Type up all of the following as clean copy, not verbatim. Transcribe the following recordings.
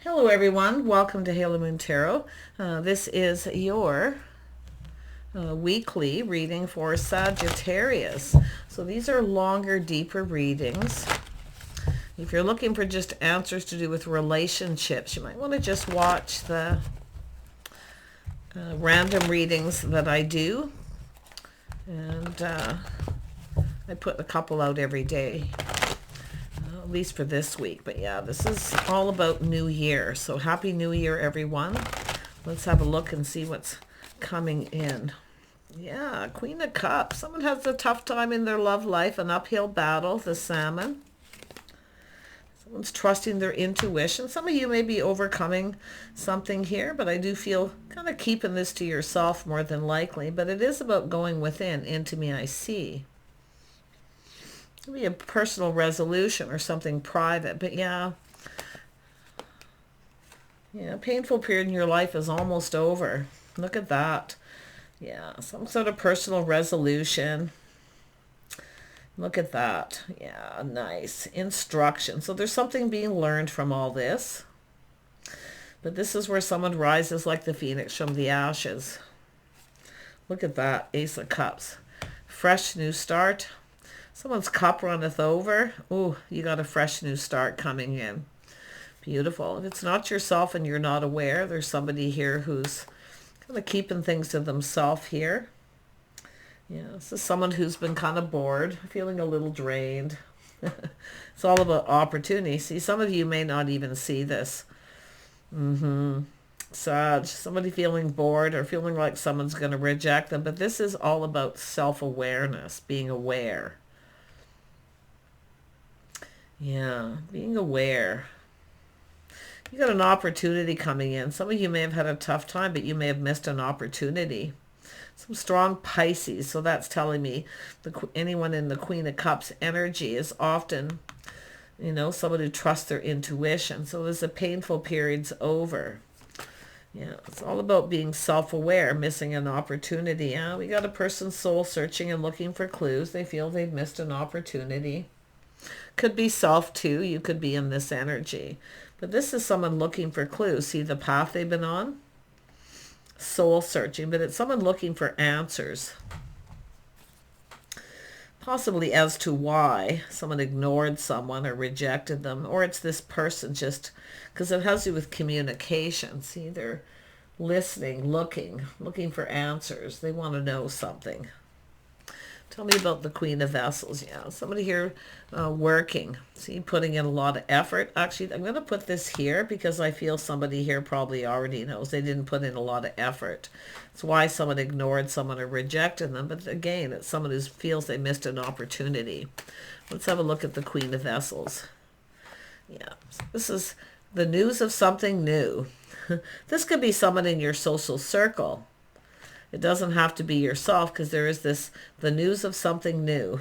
Hello everyone, welcome to Halo Moon Tarot. This is your weekly reading for Sagittarius. So these are longer, deeper readings. If you're looking for just answers to do with relationships, you might want to just watch the random readings that I do. And I put a couple out every day. At least for this week. But yeah, this is all about New Year. So happy New Year, everyone. Let's have a look and see what's coming in. Yeah, Queen of Cups. Someone has a tough time in their love life, an uphill battle, the Salmon. Someone's trusting their intuition. Some of you may be overcoming something here, but I do feel kind of keeping this to yourself more than likely. But it is about going within. Into me I see. It'll be a personal resolution or something private, but yeah, painful period in your life is almost over. Look at that. Yeah, some sort of personal resolution. Look at that. Yeah, nice. Instruction. So there's something being learned from all this. But this is where someone rises like the phoenix from the ashes. Look at that. Ace of Cups. Fresh new start. Someone's cup runneth over. Ooh, you got a fresh new start coming in. Beautiful. If it's not yourself and you're not aware, there's somebody here who's kind of keeping things to themselves here. Yeah, this is someone who's been kind of bored, feeling a little drained. It's all about opportunity. See, some of you may not even see this. Sag, somebody feeling bored or feeling like someone's going to reject them. But this is all about self-awareness, being aware. Yeah, being aware. You got an opportunity coming in. Some of you may have had a tough time, but you may have missed an opportunity. Some strong Pisces. So that's telling me anyone in the Queen of Cups energy is often, someone who trusts their intuition. So there's a painful period's over. Yeah, it's all about being self-aware, missing an opportunity. Yeah, we got a person soul searching and looking for clues. They feel they've missed an opportunity. Could be self too. You could be in this energy. But this is someone looking for clues. See the path they've been on? Soul searching. But it's someone looking for answers. Possibly as to why someone ignored someone or rejected them. Or it's this person just... Because it has to do with communication. See, they're listening, looking for answers. They want to know something. Tell me about the Queen of Vessels. Yeah, somebody here working. See, putting in a lot of effort. Actually, I'm going to put this here because I feel somebody here probably already knows they didn't put in a lot of effort. It's why someone ignored someone or rejected them. But again, it's someone who feels they missed an opportunity. Let's have a look at the Queen of Vessels. Yeah, this is the news of something new. This could be someone in your social circle. It doesn't have to be yourself because there is the news of something new.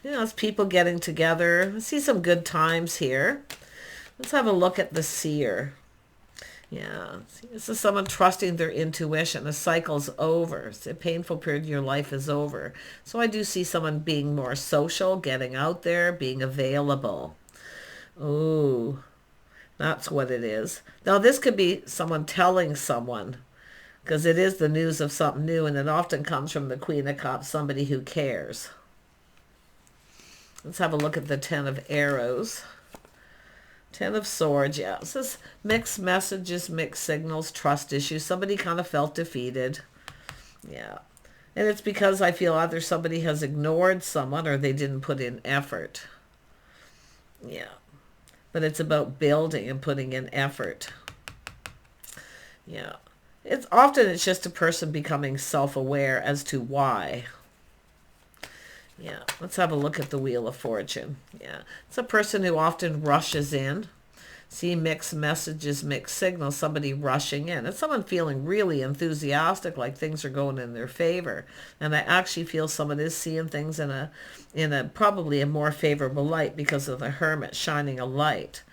It's people getting together. I see some good times here. Let's have a look at the seer. Yeah, see, this is someone trusting their intuition. The cycle's over. It's a painful period in your life is over. So I do see someone being more social, getting out there, being available. Ooh, that's what it is. Now this could be someone telling someone, because it is the news of something new, and it often comes from the Queen of Cups, somebody who cares. Let's have a look at the Ten of Arrows. Ten of Swords, yeah. This is mixed messages, mixed signals, trust issues. Somebody kind of felt defeated. Yeah. And it's because I feel either somebody has ignored someone or they didn't put in effort. Yeah. But it's about building and putting in effort. Yeah. It's just a person becoming self-aware as to why. Yeah, let's have a look at the Wheel of Fortune. Yeah, it's a person who often rushes in. See, mixed messages, mixed signals, somebody rushing in. It's someone feeling really enthusiastic, like things are going in their favor. And I actually feel someone is seeing things in a probably a more favorable light because of the Hermit shining a light.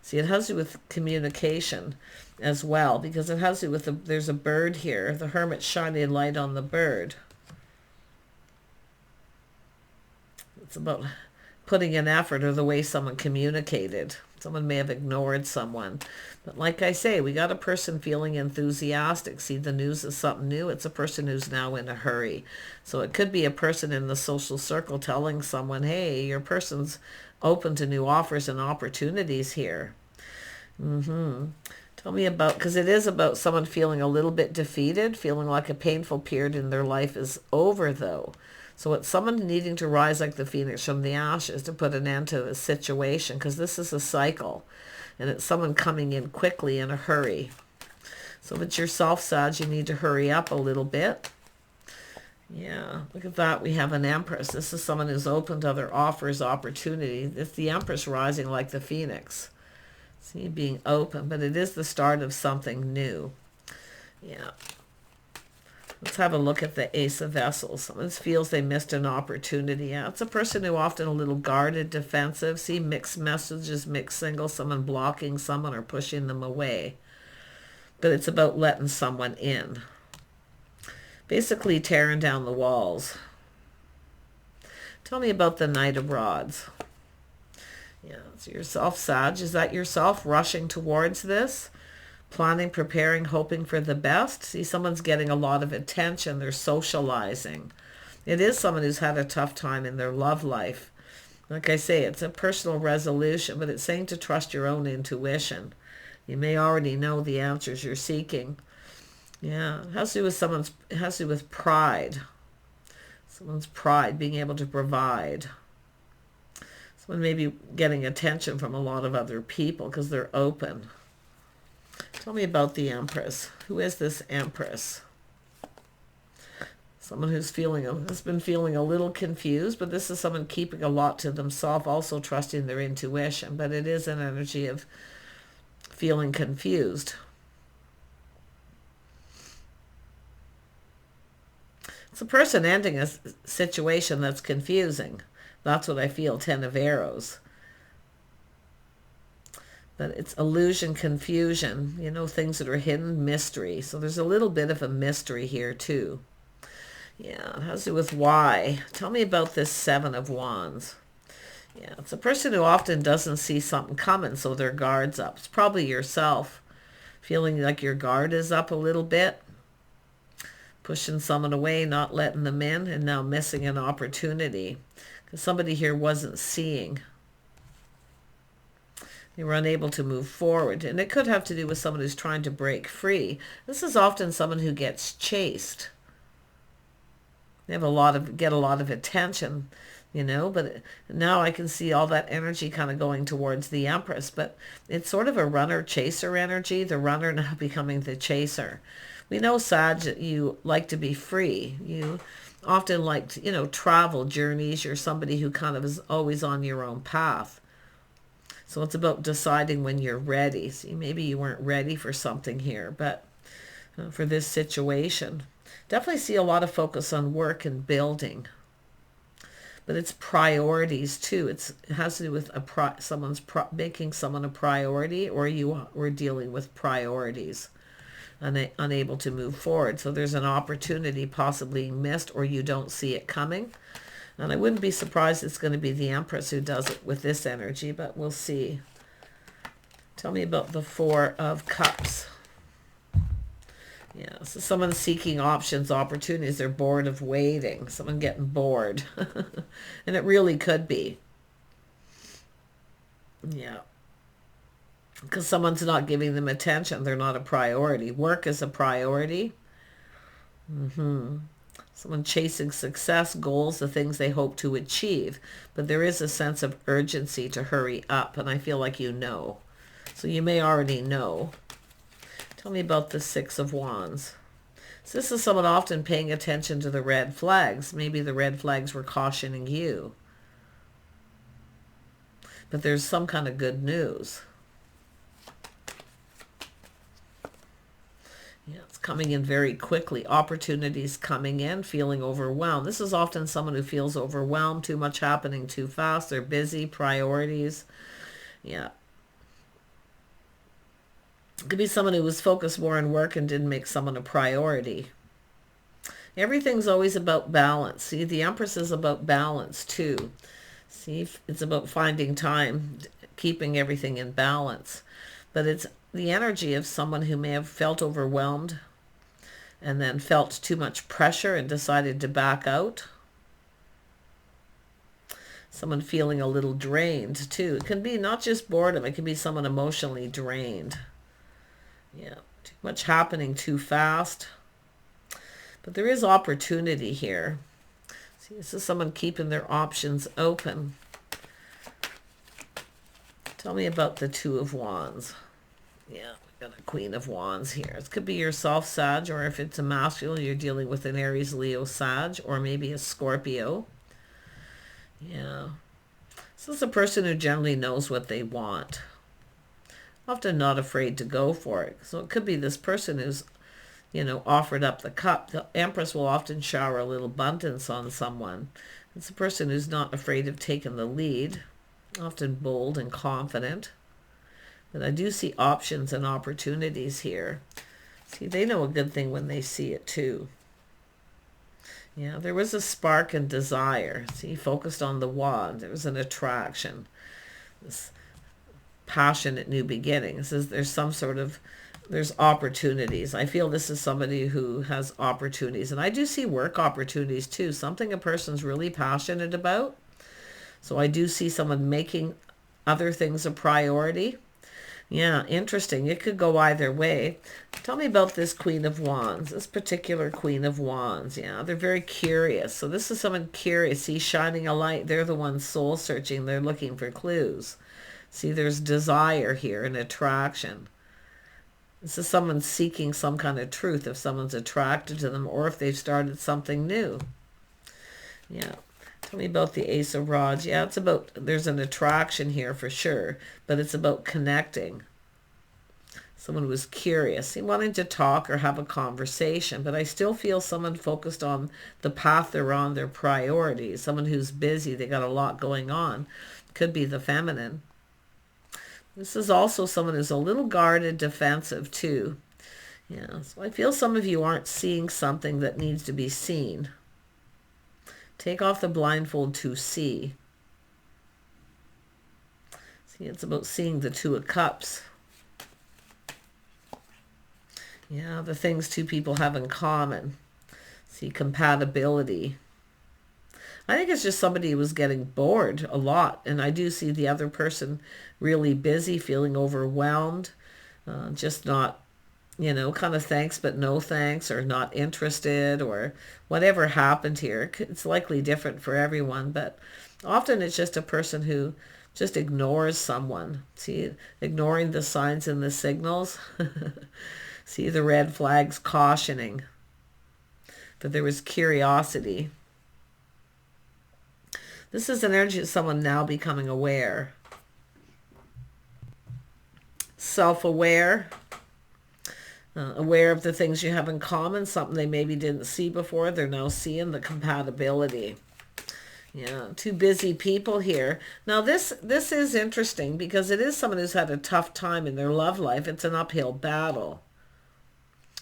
See, it has to do with communication as well, because it has to do with there's a bird here. The Hermit shining light on the bird. It's about putting in effort or the way someone communicated. Someone may have ignored someone. But like I say, we got a person feeling enthusiastic. See, the news is something new. It's a person who's now in a hurry. So it could be a person in the social circle telling someone, hey, your person's open to new offers and opportunities here. Tell me about, because it is about someone feeling a little bit defeated, feeling like a painful period in their life is over, though. So it's someone needing to rise like the phoenix from the ashes to put an end to a situation, because this is a cycle. And it's someone coming in quickly in a hurry. So if it's yourself, Sag, you need to hurry up a little bit. Yeah, look at that. We have an empress. This is someone who's open to other offers, opportunity. It's the empress rising like the phoenix. See, being open, but it is the start of something new. Yeah. Let's have a look at the Ace of Vessels. Someone feels they missed an opportunity. Yeah, it's a person who often a little guarded, defensive. See, mixed messages, mixed signals, someone blocking someone or pushing them away. But it's about letting someone in. Basically tearing down the walls. Tell me about the Knight of Rods. Yeah, it's yourself, Sag. Is that yourself rushing towards this? Planning, preparing, hoping for the best. See, someone's getting a lot of attention. They're socializing. It is someone who's had a tough time in their love life. Like I say, it's a personal resolution, but it's saying to trust your own intuition. You may already know the answers you're seeking. Yeah, it has to do with it has to do with pride. Someone's pride, being able to provide. Someone may be getting attention from a lot of other people because they're open. Tell me about the Empress. Who is this Empress? Someone who's has been feeling a little confused, but this is someone keeping a lot to themselves, also trusting their intuition. But it is an energy of feeling confused. It's a person ending a situation that's confusing. That's what I feel, 10 of Arrows. But it's illusion, confusion, things that are hidden, mystery. So there's a little bit of a mystery here too. Yeah, it has to do with why. Tell me about this 7 of Wands. Yeah, it's a person who often doesn't see something coming, so their guard's up. It's probably yourself, feeling like your guard is up a little bit, pushing someone away, not letting them in, and now missing an opportunity. Because somebody here wasn't seeing. They were unable to move forward. And it could have to do with someone who's trying to break free. This is often someone who gets chased. They have get a lot of attention, but now I can see all that energy kind of going towards the Empress. But it's sort of a runner-chaser energy, the runner now becoming the chaser. We know, Sag, that you like to be free. You often like, travel journeys. You're somebody who kind of is always on your own path. So it's about deciding when you're ready. See, maybe you weren't ready for something here, but for this situation. Definitely see a lot of focus on work and building. But it's priorities too. It has to do with making someone a priority, or you were dealing with priorities. Unable to move forward. So there's an opportunity possibly missed, or you don't see it coming. And I wouldn't be surprised it's going to be the Empress who does it with this energy, but we'll see. Tell me about the 4 of Cups. Yeah, so someone seeking options, opportunities. They're bored of waiting. Someone getting bored. And it really could be. Yeah. Because someone's not giving them attention. They're not a priority. Work is a priority. Someone chasing success, goals, the things they hope to achieve. But there is a sense of urgency to hurry up, and I feel like you know. So you may already know. Tell me about the 6 of Wands. So this is someone often paying attention to the red flags. Maybe the red flags were cautioning you. But there's some kind of good news. Yeah, it's coming in very quickly. Opportunities coming in, feeling overwhelmed. This is often someone who feels overwhelmed, too much happening too fast. They're busy, priorities. Yeah. It could be someone who was focused more on work and didn't make someone a priority. Everything's always about balance. See, the Empress is about balance too. See, it's about finding time, keeping everything in balance. But it's the energy of someone who may have felt overwhelmed and then felt too much pressure and decided to back out. Someone feeling a little drained too. It can be not just boredom, it can be someone emotionally drained. Yeah, too much happening too fast. But there is opportunity here. See, this is someone keeping their options open. Tell me about the Two of Wands. Yeah, we got a Queen of Wands here. It could be yourself, Sag, or if it's a masculine, you're dealing with an Aries, Leo, Sag, or maybe a Scorpio. Yeah. This is a person who generally knows what they want. Often not afraid to go for it. So it could be this person who's, offered up the cup. The Empress will often shower a little abundance on someone. It's a person who's not afraid of taking the lead, often bold and confident. But I do see options and opportunities here. See, they know a good thing when they see it too. Yeah, there was a spark and desire. See, focused on the wand. There was an attraction. This passionate new beginnings. There's there's opportunities. I feel this is somebody who has opportunities. And I do see work opportunities too. Something a person's really passionate about. So I do see someone making other things a priority. Yeah, interesting. It could go either way. Tell me about this Queen of Wands, this particular Queen of Wands. Yeah, they're very curious. So this is someone curious. See, shining a light. They're the ones soul searching. They're looking for clues. See, there's desire here and attraction. This is someone seeking some kind of truth, if someone's attracted to them or if they've started something new. Yeah. Tell me about the Ace of Rods. Yeah, there's an attraction here for sure, but it's about connecting. Someone was curious. He wanted to talk or have a conversation, but I still feel someone focused on the path they're on, their priorities. Someone who's busy, they got a lot going on. Could be the feminine. This is also someone who's a little guarded, defensive too. Yeah, so I feel some of you aren't seeing something that needs to be seen. Take off the blindfold to see. See, it's about seeing the Two of Cups. Yeah, the things two people have in common. See, compatibility. I think it's just somebody who was getting bored a lot. And I do see the other person really busy, feeling overwhelmed, just not, kind of thanks but no thanks, or not interested, or whatever happened here. It's likely different for everyone, but often it's just a person who just ignores someone. See, ignoring the signs and the signals. See the red flags cautioning. But there was curiosity. This is an energy of someone now becoming aware. Self-aware. Aware of the things you have in common, something they maybe didn't see before. They're now seeing the compatibility. Yeah, two busy people here. Now this is interesting because it is someone who's had a tough time in their love life. It's an uphill battle.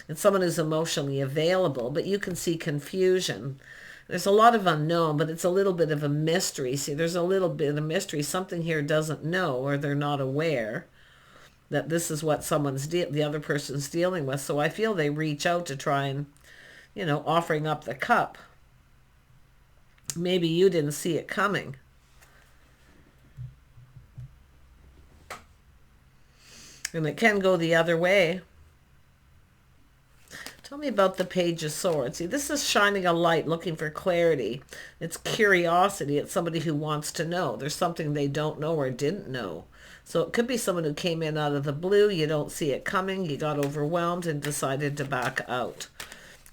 It's someone who's emotionally available, but you can see confusion. There's a lot of unknown, but it's a little bit of a mystery. See, there's a little bit of mystery. Something here doesn't know, or they're not aware that this is what the other person's dealing with. So I feel they reach out to try and, offering up the cup. Maybe you didn't see it coming. And it can go the other way. Tell me about the Page of Swords. See, this is shining a light, looking for clarity. It's curiosity. It's somebody who wants to know. There's something they don't know or didn't know. So it could be someone who came in out of the blue. You don't see it coming. You got overwhelmed and decided to back out.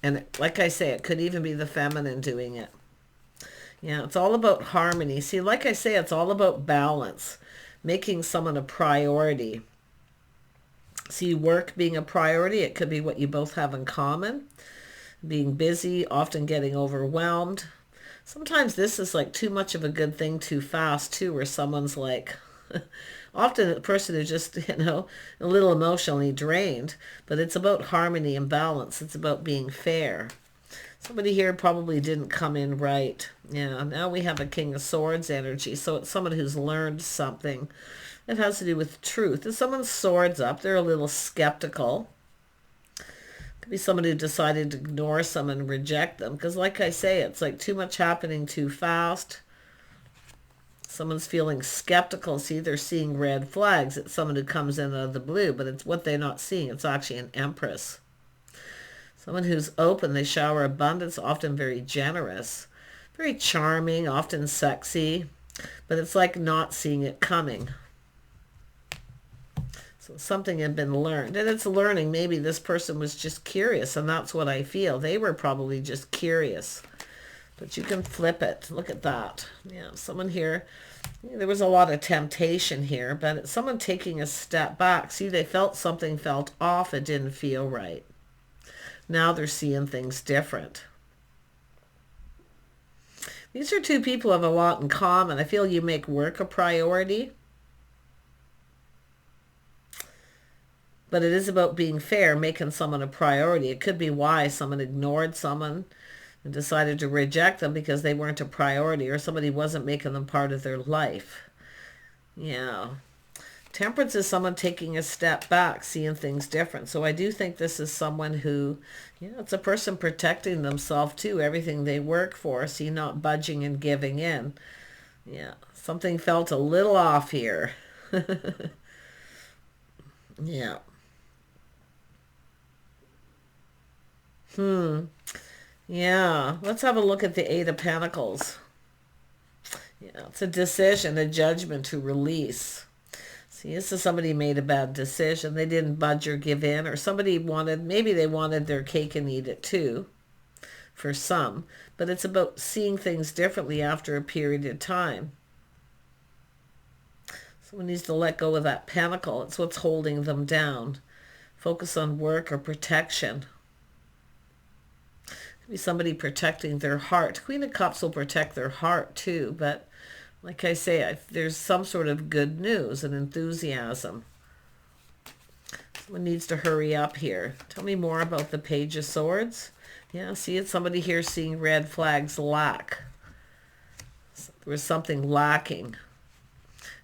And like I say, it could even be the feminine doing it. Yeah, it's all about harmony. See, like I say, it's all about balance. Making someone a priority. See, work being a priority. It could be what you both have in common. Being busy, often getting overwhelmed. Sometimes this is like too much of a good thing too fast too, where someone's like... Often a person who's just, a little emotionally drained, but it's about harmony and balance. It's about being fair. Somebody here probably didn't come in right. Yeah, now we have a King of Swords energy. So it's someone who's learned something, It has to do with truth. If someone's swords up, they're a little skeptical. Could be somebody who decided to ignore someone and reject them. Because like I say, it's like too much happening too fast. Someone's feeling skeptical. See, they're seeing red flags. It's someone who comes in out of the blue, but it's what they're not seeing. It's actually an empress. Someone who's open, they shower abundance, often very generous, very charming, often sexy, but it's like not seeing it coming. So something had been learned, and it's learning. Maybe this person was just curious, and that's what I feel. They were probably just curious. But you can flip it. Look at that. Yeah, someone here, there was a lot of temptation here, but it's someone taking a step back. See, they felt something felt off. It didn't feel right. Now they're seeing things different. These are two people who have a lot in common. I feel you make work a priority. But it is about being fair, making someone a priority. It could be why someone ignored someone and decided to reject them because they weren't a priority, or somebody wasn't making them part of their life. Yeah. Temperance is someone taking a step back, seeing things different. So I do think this is someone who, it's a person protecting themselves too, everything they work for. See, not budging and giving in. Yeah, something felt a little off here. Yeah. Yeah, let's have a look at the Eight of Pentacles. Yeah, it's a decision, a judgment to release. See, this is somebody made a bad decision. They didn't budge or give in, or somebody wanted, maybe they wanted their cake and eat it too, for some. But it's about seeing things differently after a period of time. Someone needs to let go of that pentacle. It's what's holding them down. Focus on work or protection. Could be somebody protecting their heart. Queen of Cups will protect their heart too, but like I say, there's some sort of good news and enthusiasm. Someone needs to hurry up here. Tell me more about the Page of Swords. Yeah, see, it's somebody here seeing red flags lack. There was something lacking.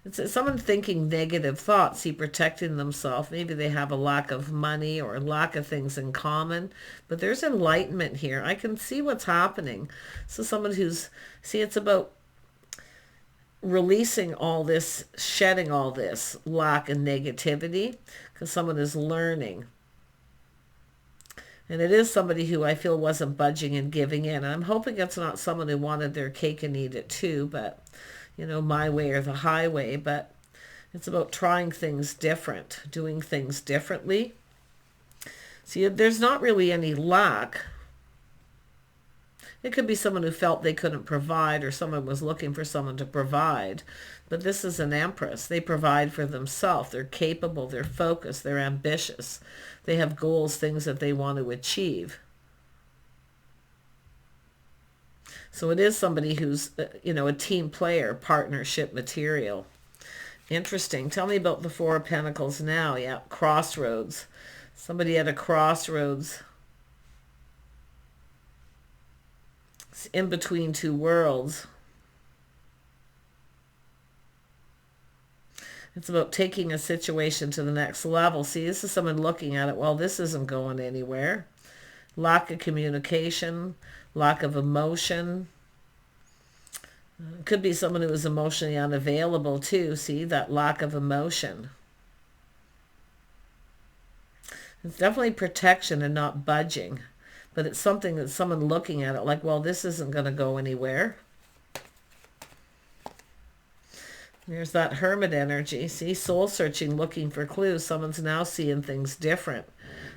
It's someone thinking negative thoughts, see, protecting themselves. Maybe they have a lack of money or a lack of things in common. But there's enlightenment here. I can see what's happening. So someone who's, see, it's about releasing all this, shedding all this lack and negativity, because someone is learning. And it is somebody who I feel wasn't budging and giving in. And I'm hoping it's not someone who wanted their cake and eat it too, but, my way or the highway. But it's about trying things different, doing things differently. See, there's not really any lack. It could be someone who felt they couldn't provide, or someone was looking for someone to provide. But this is an empress. They provide for themselves. They're capable. They're focused. They're ambitious. They have goals, things that they want to achieve. So it is somebody who's, a team player, partnership material. Interesting. Tell me about the Four of Pentacles now. Yeah, crossroads. Somebody at a crossroads. In between two worlds. It's about taking a situation to the next level. See, this is someone looking at it, well, this isn't going anywhere. Lack of communication, lack of emotion. It could be someone who is emotionally unavailable too. See, that lack of emotion. It's definitely protection and not budging. But it's something that someone looking at it like, well, this isn't going to go anywhere. There's that Hermit energy. See, soul searching, looking for clues. Someone's now seeing things different.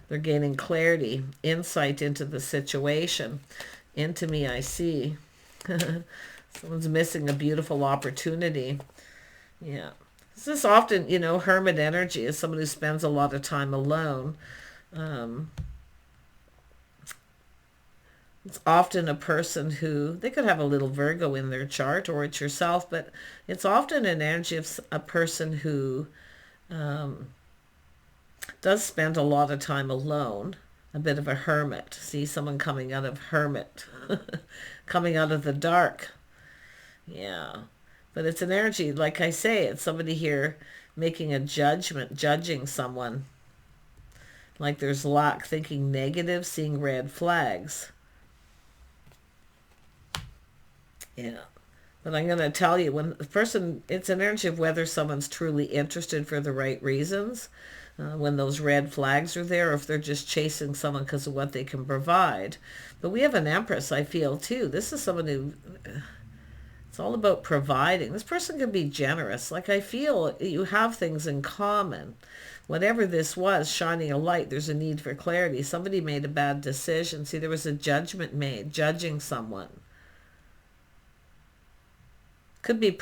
They're gaining clarity, insight into the situation. Into me, I see. Someone's missing a beautiful opportunity. Yeah. This is often, Hermit energy is someone who spends a lot of time alone. It's often a person who, they could have a little Virgo in their chart, or it's yourself, but it's often an energy of a person who does spend a lot of time alone, a bit of a hermit. See, someone coming out of hermit, coming out of the dark. Yeah, but it's an energy, like I say, it's somebody here making a judgment, judging someone. Like there's lack, thinking negative, seeing red flags. Yeah. But I'm going to tell you, when the person, it's an energy of whether someone's truly interested for the right reasons, when those red flags are there, or if they're just chasing someone because of what they can provide. But we have an empress, I feel, too. This is someone who, it's all about providing. This person can be generous. Like, I feel you have things in common. Whatever this was, shining a light, there's a need for clarity. Somebody made a bad decision. See, there was a judgment made, judging someone. Could be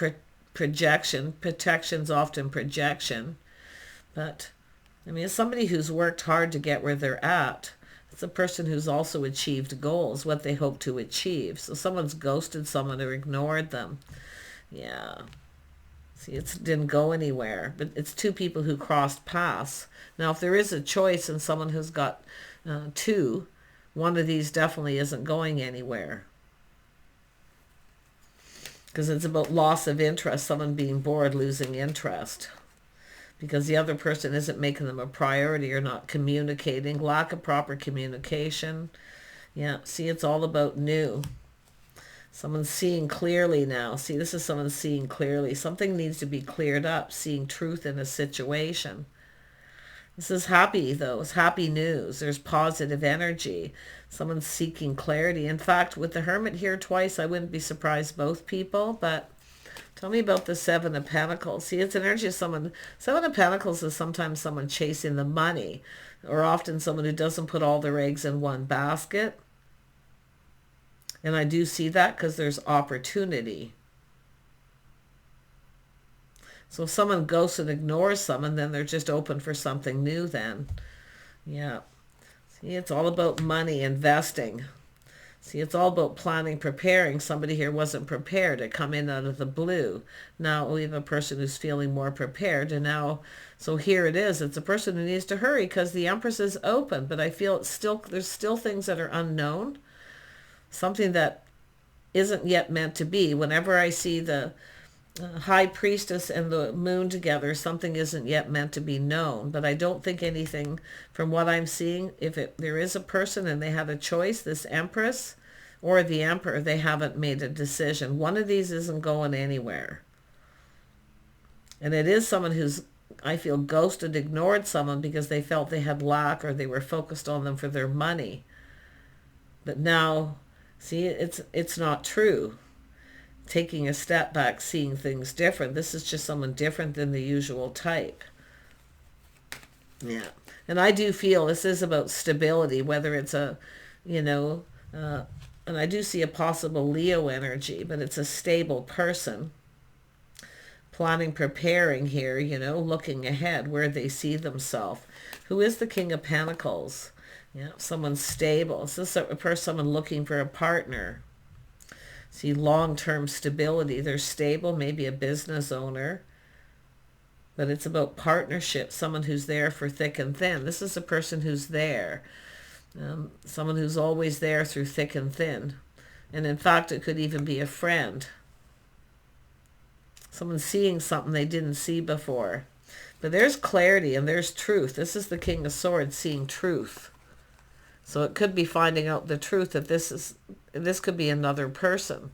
projection. Protection's often projection. But, I mean, it's somebody who's worked hard to get where they're at. It's a person who's also achieved goals, what they hope to achieve. So someone's ghosted someone or ignored them. Yeah. See, it didn't go anywhere. But it's two people who crossed paths. Now, if there is a choice and someone who's got two, one of these definitely isn't going anywhere. Because it's about loss of interest, someone being bored, losing interest. Because the other person isn't making them a priority or not communicating, lack of proper communication. Yeah, see, it's all about new. Someone's seeing clearly now. See, this is someone seeing clearly. Something needs to be cleared up, seeing truth in a situation. This is happy, though. It's happy news. There's positive energy. Someone's seeking clarity. In fact, with the Hermit here twice, I wouldn't be surprised both people. But tell me about the Seven of Pentacles. See, it's an energy of someone. Seven of Pentacles is sometimes someone chasing the money, or often someone who doesn't put all their eggs in one basket. And I do see that because there's opportunity. So if someone ghosts and ignores someone, then they're just open for something new then. Yeah. See, it's all about money, investing. See, it's all about planning, preparing. Somebody here wasn't prepared to come in out of the blue. Now we have a person who's feeling more prepared. And now, so here it is. It's a person who needs to hurry because the Empress is open. But I feel it's still, there's still things that are unknown. Something that isn't yet meant to be. Whenever I see the High Priestess and the Moon together, something isn't yet meant to be known. But I don't think anything, from what I'm seeing, if there is a person and they have a choice, this Empress or the Emperor, they haven't made a decision. One of these isn't going anywhere. And it is someone who's, I feel, ghosted, ignored someone because they felt they had lack or they were focused on them for their money. But now, see, it's not true. Taking a step back, seeing things different. This is just someone different than the usual type. Yeah. And I do feel this is about stability, whether it's a, and I do see a possible Leo energy, but it's a stable person. Planning, preparing here, looking ahead where they see themselves. Who is the King of Pentacles? Yeah, someone stable. Is this a person, someone looking for a partner? See, long-term stability. They're stable, maybe a business owner. But it's about partnership, someone who's there for thick and thin. This is a person who's there. Someone who's always there through thick and thin. And in fact, it could even be a friend. Someone seeing something they didn't see before. But there's clarity and there's truth. This is the King of Swords, seeing truth. So it could be finding out the truth that this could be another person.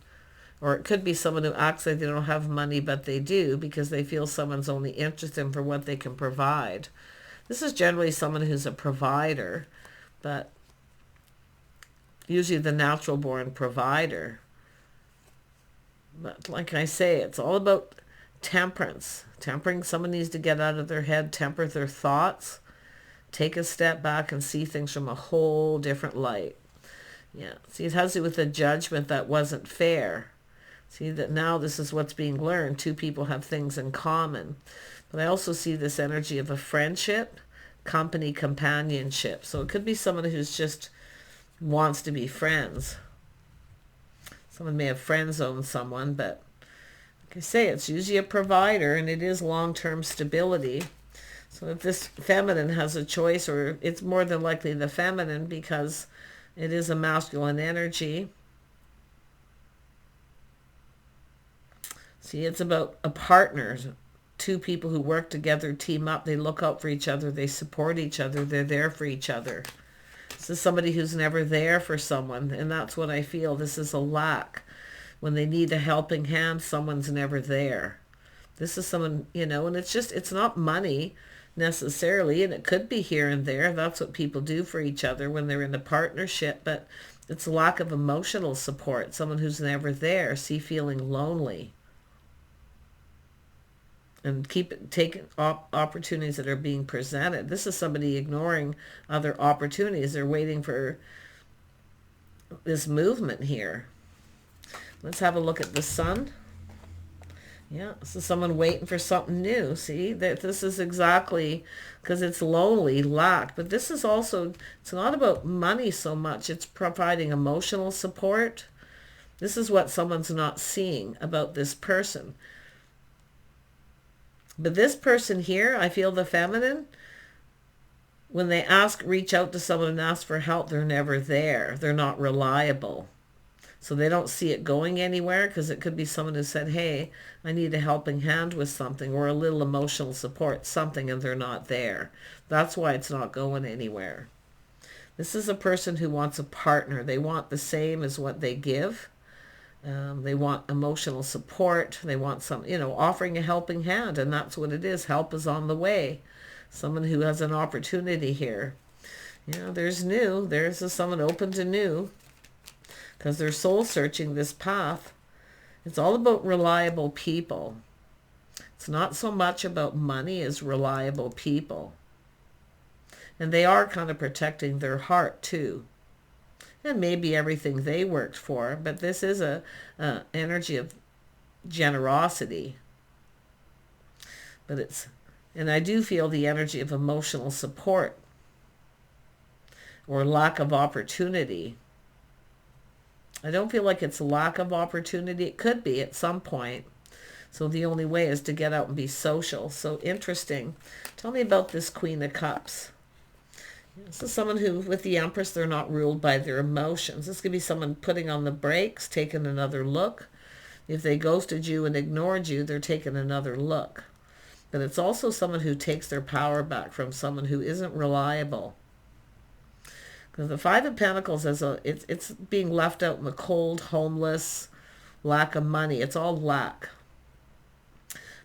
Or it could be someone who acts like they don't have money, but they do because they feel someone's only interested in for what they can provide. This is generally someone who's a provider, but usually the natural born provider. But like I say, it's all about temperance. Tempering, someone needs to get out of their head, temper their thoughts. Take a step back and see things from a whole different light. Yeah. See, it has to do with a judgment that wasn't fair. See, that now this is what's being learned. Two people have things in common. But I also see this energy of a friendship, company, companionship. So it could be someone who's just wants to be friends. Someone may have friend zoned someone, but like I say, it's usually a provider and it is long-term stability. So if this feminine has a choice, or it's more than likely the feminine because it is a masculine energy. See, it's about a partner, two people who work together, team up, they look out for each other, they support each other, they're there for each other. This is somebody who's never there for someone, and that's what I feel. This is a lack. When they need a helping hand, someone's never there. This is someone, and it's not money necessarily, and it could be here and there. That's what people do for each other when they're in a partnership, but it's a lack of emotional support. Someone who's never there, feeling lonely. And taking opportunities that are being presented. This is somebody ignoring other opportunities. They're waiting for this movement here. Let's have a look at the sun. Yeah, this is someone waiting for something new. See, that this is exactly because it's lonely, lack. But this is also, it's not about money so much. It's providing emotional support. This is what someone's not seeing about this person. But this person here, I feel the feminine, when they reach out to someone and ask for help, they're never there. They're not reliable. So they don't see it going anywhere, because it could be someone who said, hey, I need a helping hand with something, or a little emotional support, something, and they're not there. That's why it's not going anywhere. This is a person who wants a partner. They want the same as what they give. They want emotional support. They want offering a helping hand, and that's what it is. Help is on the way. Someone who has an opportunity here. There's new. There's someone open to new, because they're soul searching this path. It's all about reliable people. It's not so much about money as reliable people. And they are kind of protecting their heart too. And maybe everything they worked for, but this is a energy of generosity. And I do feel the energy of emotional support or lack of opportunity. I don't feel like it's a lack of opportunity. It could be at some point. So the only way is to get out and be social. So interesting. Tell me about this Queen of Cups. This is someone who, with the Empress, they're not ruled by their emotions. This could be someone putting on the brakes, taking another look. If they ghosted you and ignored you, they're taking another look. But it's also someone who takes their power back from someone who isn't reliable. Because the Five of Pentacles, it's being left out in the cold, homeless, lack of money. It's all lack.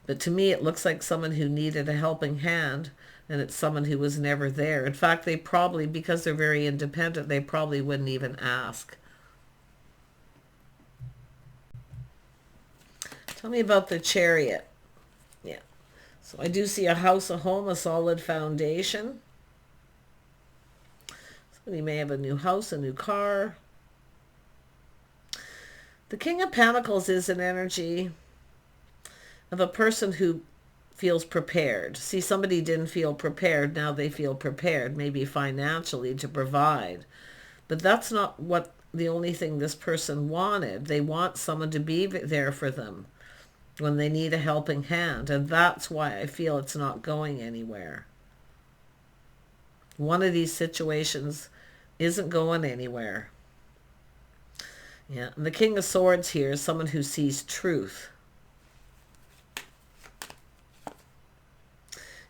But to me, it looks like someone who needed a helping hand, and it's someone who was never there. In fact, they probably, because they're very independent, they probably wouldn't even ask. Tell me about the Chariot. Yeah. So I do see a house, a home, a solid foundation. Somebody may have a new house, a new car. The King of Pentacles is an energy of a person who feels prepared. See, somebody didn't feel prepared. Now they feel prepared, maybe financially, to provide. But that's not what the only thing this person wanted. They want someone to be there for them when they need a helping hand. And that's why I feel it's not going anywhere. One of these situations isn't going anywhere. Yeah, and the King of Swords here is someone who sees truth.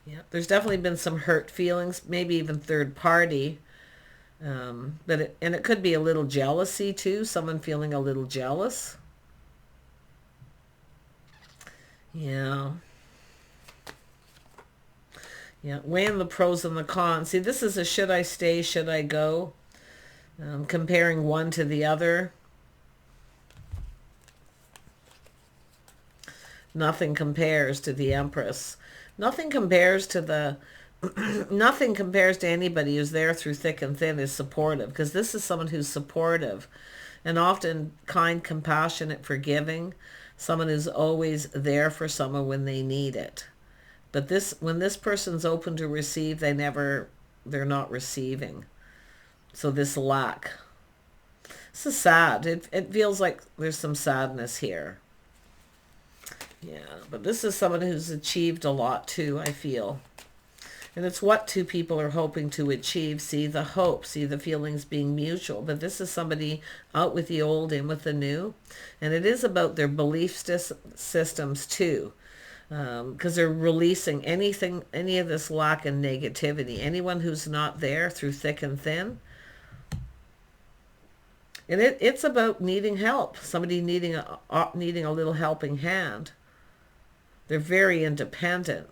Yeah, there's definitely been some hurt feelings, maybe even third party. But it could be a little jealousy too, someone feeling a little jealous. Yeah. Yeah, weighing the pros and the cons. See, this is a should I stay, should I go? Comparing one to the other. Nothing compares to the Empress. Nothing compares to nothing compares to anybody who's there through thick and thin, is supportive, because this is someone who's supportive and often kind, compassionate, forgiving, someone who's always there for someone when they need it. But when this person's open to receive, they're not receiving. So this lack. This is sad. It feels like there's some sadness here. Yeah, but this is someone who's achieved a lot too, I feel. And it's what two people are hoping to achieve. See the hope, see the feelings being mutual. But this is somebody out with the old, in with the new. And it is about their belief systems too. because they're releasing anything, any of this lack and negativity. Anyone who's not there through thick and thin. And it's about needing help. Somebody needing a little helping hand. They're very independent.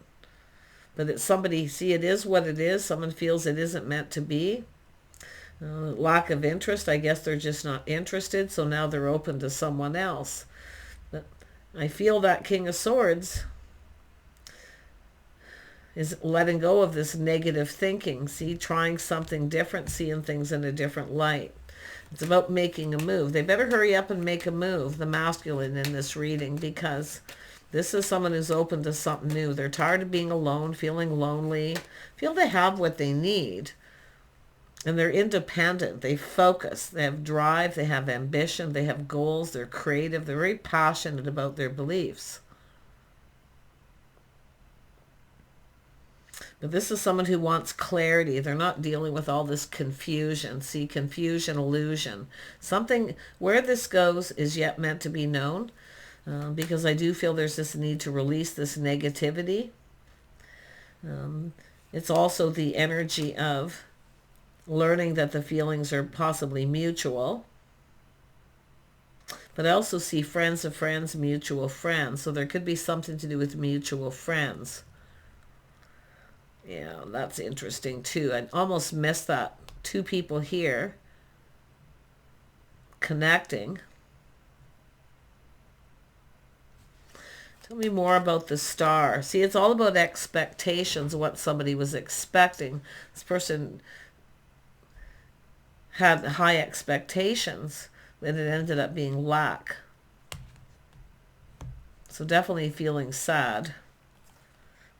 But it's somebody, see, it is what it is. Someone feels it isn't meant to be. Lack of interest. I guess they're just not interested. So now they're open to someone else. But I feel that King of Swords is letting go of this negative thinking. See, trying something different, seeing things in a different light. It's about making a move. They better hurry up and make a move, the masculine in this reading, because this is someone who's open to something new. They're tired of being alone, feeling lonely, feel they have what they need. And they're independent. They focus. They have drive. They have ambition. They have goals. They're creative. They're very passionate about their beliefs. But this is someone who wants clarity. They're not dealing with all this confusion. See, confusion, illusion. Something, where this goes is yet meant to be known. Because I do feel there's this need to release this negativity. It's also the energy of learning that the feelings are possibly mutual. But I also see friends of friends, mutual friends. So there could be something to do with mutual friends. Yeah, that's interesting too. I almost missed that. Two people here connecting. Tell me more about the star. See, it's all about expectations, what somebody was expecting. This person had high expectations, and it ended up being lack. So definitely feeling sad.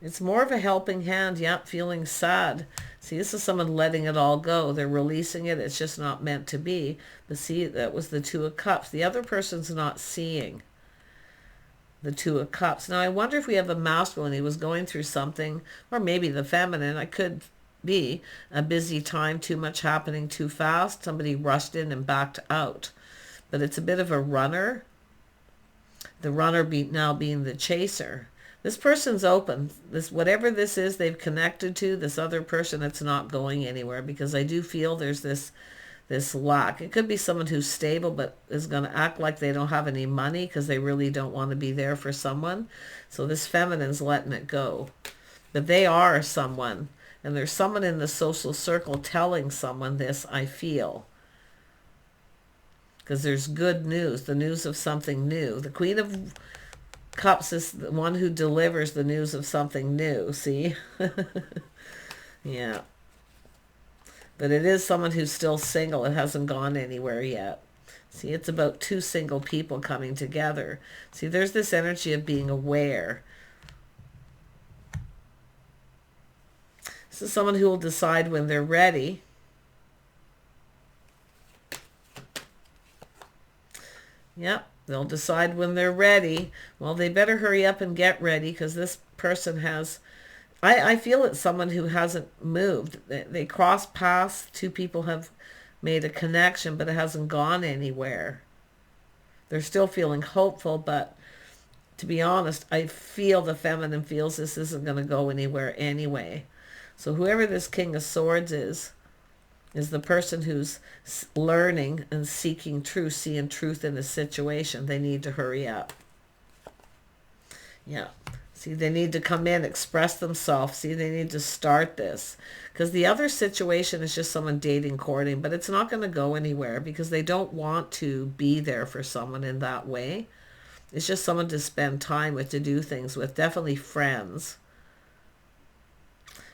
It's more of a helping hand. Yep, feeling sad. See, this is someone letting it all go. They're releasing it. It's just not meant to be. But see, that was the Two of Cups. The other person's not seeing the Two of Cups. Now, I wonder if we have a masculine. He was going through something, or maybe the feminine. I could be a busy time, too much happening too fast. Somebody rushed in and backed out. But it's a bit of a runner. The runner now being the chaser. This person's open. This, whatever this is they've connected to, this other person, it's not going anywhere, because I do feel there's this lack. It could be someone who's stable but is going to act like they don't have any money because they really don't want to be there for someone. So this feminine's letting it go. But they are someone. And there's someone in the social circle telling someone this, I feel. Because there's good news, the news of something new. The Queen of Cups is the one who delivers the news of something new, see? Yeah. But it is someone who's still single. It hasn't gone anywhere yet. See, it's about two single people coming together. See, there's this energy of being aware. This is someone who will decide when they're ready. Yep, they'll decide when they're ready. Well, they better hurry up and get ready, because this person has... I feel it's someone who hasn't moved. They cross paths. Two people have made a connection, but it hasn't gone anywhere. They're still feeling hopeful, but to be honest, I feel the feminine feels this isn't going to go anywhere anyway. So whoever this King of Swords is the person who's learning and seeking truth, seeing truth in a situation. They need to hurry up. Yeah. See, they need to come in, express themselves. See, they need to start this. Because the other situation is just someone dating, courting, but it's not going to go anywhere because they don't want to be there for someone in that way. It's just someone to spend time with, to do things with. Definitely friends.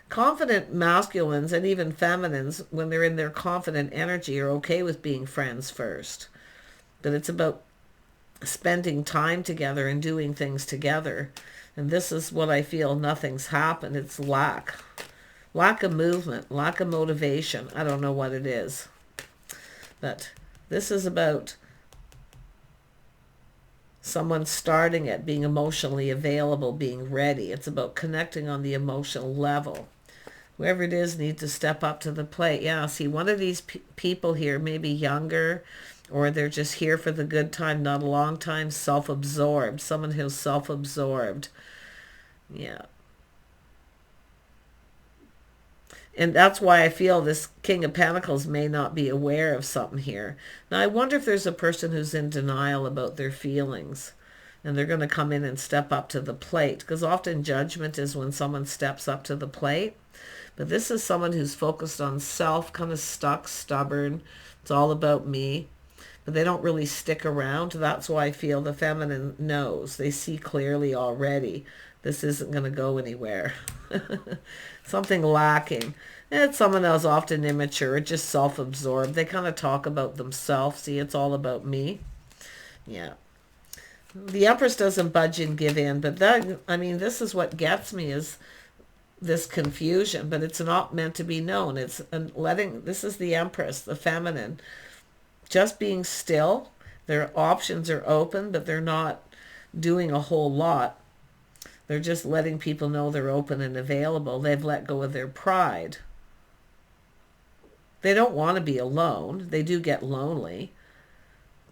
Confident masculines and even feminines, when they're in their confident energy, are okay with being friends first. But it's about spending time together and doing things together. And this is what I feel nothing's happened. It's lack. Lack of movement, lack of motivation. I don't know what it is. But this is about someone starting it, being emotionally available, being ready. It's about connecting on the emotional level. Whoever it is needs to step up to the plate. Yeah, see, one of these people here, maybe younger, or they're just here for the good time, not a long time, self-absorbed. Someone who's self-absorbed. Yeah. And that's why I feel this King of Pentacles may not be aware of something here. Now, I wonder if there's a person who's in denial about their feelings. And they're going to come in and step up to the plate. Because often judgment is when someone steps up to the plate. But this is someone who's focused on self, kind of stuck, stubborn. It's all about me. But they don't really stick around. That's why I feel the feminine knows. They see clearly already. This isn't going to go anywhere. Something lacking. And it's someone that was often immature, just self-absorbed. They kind of talk about themselves. See, it's all about me. Yeah. The Empress doesn't budge and give in, but that, I mean, this is what gets me is this confusion, but it's not meant to be known. It's letting, this is the Empress, the feminine, just being still. Their options are open, but they're not doing a whole lot. They're just letting people know they're open and available. They've let go of their pride. They don't want to be alone. They do get lonely.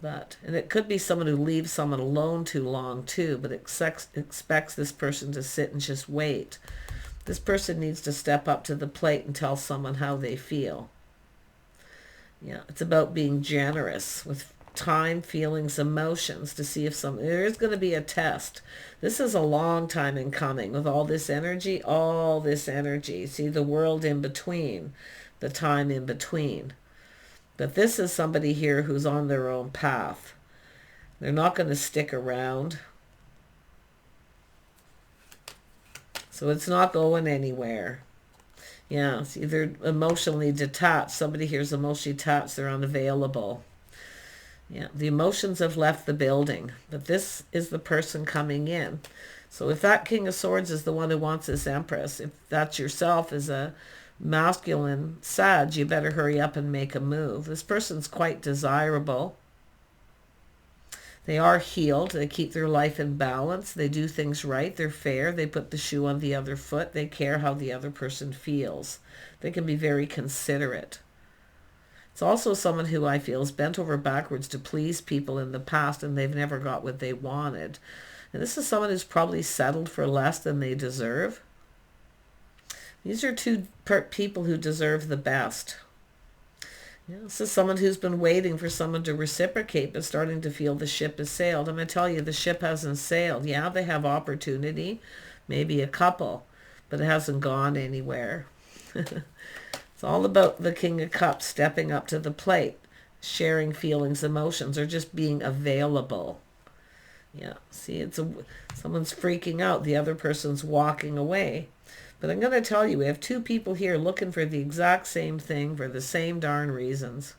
And it could be someone who leaves someone alone too long too, but expects this person to sit and just wait. This person needs to step up to the plate and tell someone how they feel. Yeah, it's about being generous with time, feelings, emotions to see if there is going to be a test. This is a long time in coming with all this energy. See the world in between, the time in between. But this is somebody here who's on their own path. They're not going to stick around. So it's not going anywhere. Yeah, see, they're emotionally detached. Somebody here is emotionally detached. They're unavailable. Yeah, the emotions have left the building. But this is the person coming in. So if that King of Swords is the one who wants this Empress, if that's yourself as a masculine Sag, you better hurry up and make a move. This person's quite desirable. They are healed. They keep their life in balance. They do things right. They're fair. They put the shoe on the other foot. They care how the other person feels. They can be very considerate. It's also someone who I feel is bent over backwards to please people in the past, and they've never got what they wanted. And this is someone who's probably settled for less than they deserve. These are two people who deserve the best. Yeah, this is someone who's been waiting for someone to reciprocate, but starting to feel the ship has sailed. I'm going to tell you, the ship hasn't sailed. Yeah, they have opportunity, maybe a couple, but it hasn't gone anywhere. It's all about the King of Cups stepping up to the plate, sharing feelings, emotions, or just being available. Yeah, see, someone's freaking out. The other person's walking away. But I'm going to tell you, we have two people here looking for the exact same thing for the same darn reasons.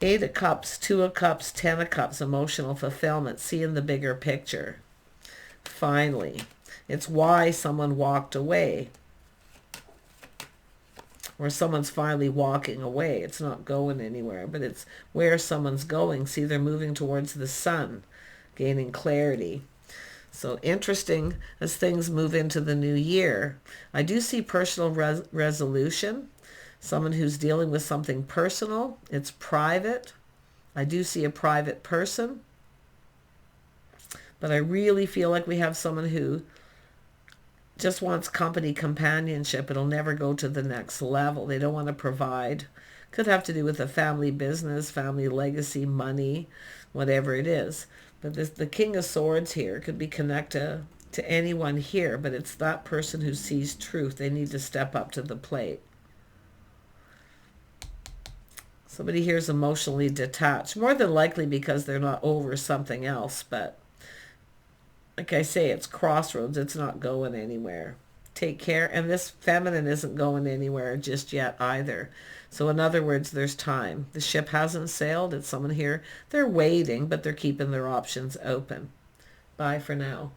8 of Cups, 2 of Cups, 10 of Cups, emotional fulfillment, seeing the bigger picture. Finally, it's why someone walked away. Or someone's finally walking away. It's not going anywhere, but it's where someone's going. See, they're moving towards the sun, gaining clarity. So interesting as things move into the new year. I do see personal resolution. Someone who's dealing with something personal. It's private. I do see a private person. But I really feel like we have someone who just wants company, companionship. It'll never go to the next level. They don't want to provide. Could have to do with a family business, family legacy, money, whatever it is. But the King of Swords here could be connected to anyone here, but it's that person who sees truth. They need to step up to the plate. Somebody here is emotionally detached, more than likely because they're not over something else. But like I say, it's crossroads. It's not going anywhere. Take care. And this feminine isn't going anywhere just yet either. So in other words, there's time. The ship hasn't sailed. It's someone here. They're waiting, but they're keeping their options open. Bye for now.